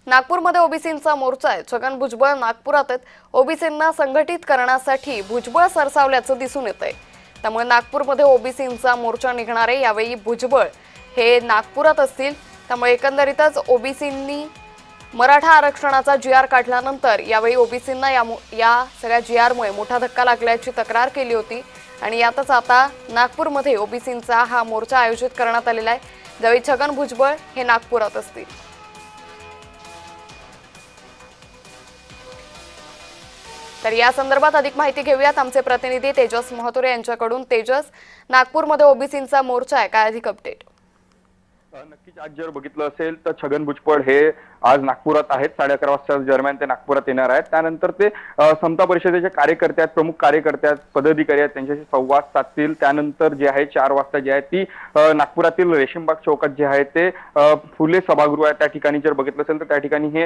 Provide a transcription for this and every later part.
नागपूरमध्ये ओबीसींचा मोर्चा आहे। छगन भुजबळ नागपुरात आहेत। ओबीसींना संघटित करण्यासाठी भुजबळ सरसावल्याचं दिसून येतंय। त्यामुळे नागपूरमध्ये ओबीसींचा मोर्चा निघणार आहे। यावेळी भुजबळ हे नागपुरात असतील। त्यामुळे एकंदरीतच ओबीसींनी मराठा आरक्षणाचा जीआर काढल्यानंतर यावेळी ओबीसींना या सगळ्या जीआरमुळे मोठा धक्का लागल्याची तक्रार केली होती आणि यातच आता नागपूरमध्ये ओबीसींचा हा मोर्चा आयोजित करण्यात आलेला आहे। ज्यावेळी छगन भुजबळ हे नागपुरात असतील। तर या संदर्भात अधिक माहिती घेऊयात आमचे प्रतिनिधी तेजस महतुरे यांच्याकडून। तेजस, नागपूरमध्ये ओबीसींचा मोर्चा आहे, काय अधिक अपडेट? नक्कीच आज जर बघितलं असेल तर छगन भुजबळ हे आज नागपुरात आहेत। 11:30 वाजता दरम्यान ते नागपुरात येणार आहेत। त्यानंतर ते समता परिषदेचे कार्यकर्ते आहेत, प्रमुख कार्यकर्ते आहेत, पदाधिकारी आहेत, त्यांच्याशी संवाद साधतील। त्यानंतर जे आहे 4 वाजता जे आहे ती नागपुरातील रेशीमबाग चौकात जे आहे ते फुले सभागृह आहे, त्या ठिकाणी जर बघितलं असेल तर त्या ठिकाणी हे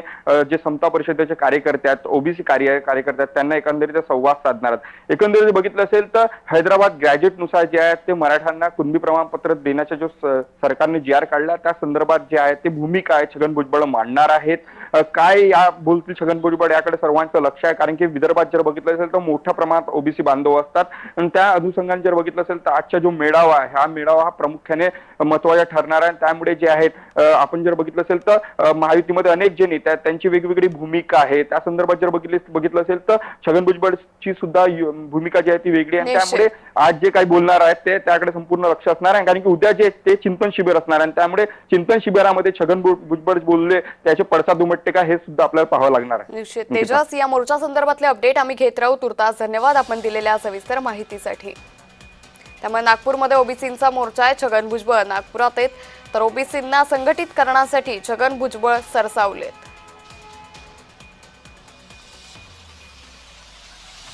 जे समता परिषदेचे कार्यकर्ते आहेत, ओबीसी कार्यकर्ते आहेत, त्यांना एकंदरीत संवाद साधणार आहेत। एकंदरीत बघितलं असेल तर हैदराबाद ग्रॅज्युएटनुसार जे आहे ते मराठ्यांना कुणबी प्रमाणपत्र देण्याचा जो सरकारने जीआर काढला त्या संदर्भात जे आहे ते भूमिका आहे छगन भुजबळ मांडणार आहेत। काय या बोलतील छगन भुजबळ याकडे सर्वांचं लक्ष आहे, कारण की विदर्भात जर बघितलं असेल तर मोठ्या प्रमाणात ओबीसी बांधव असतात आणि त्या अनुषंगाने जर बघितलं असेल तर आजचा जो मेळावा आहे हा मेळावा हा प्रामुख्याने महत्त्वाचा ठरणार आहे। त्यामुळे जे आहेत आपण जर बघितलं असेल तर महायुतीमध्ये अनेक जे नेते आहेत त्यांची वेगवेगळी भूमिका आहे। त्या संदर्भात जर बघितलं असेल तर छगन भुजबळची सुद्धा भूमिका जी आहे ती वेगळी आहे। त्यामुळे आज जे काही बोलणार आहेत ते त्याकडे संपूर्ण लक्ष असणार आहे, कारण की उद्या जे ते चिंतन शिबिर असणार आहे। त्यामुळे चिंतन शिबिरामध्ये छगन भुजबळ बोलले त्याचे पडसाद उमटते का हे सुद्धा आपल्याला पाहावं लागणार आहे। निश्चित तेजस, या मोर्चा संदर्भातले अपडेट आम्ही घेत राहू। तुर्तास धन्यवाद आपण दिलेल्या सविस्तर माहितीसाठी। त्यामुळे नागपूरमध्ये ओबीसींचा मोर्चा आहे। छगन भुजबळ नागपुरात आहेत, तर ओबीसींना संघटित करण्यासाठी छगन भुजबळ सरसावलेत।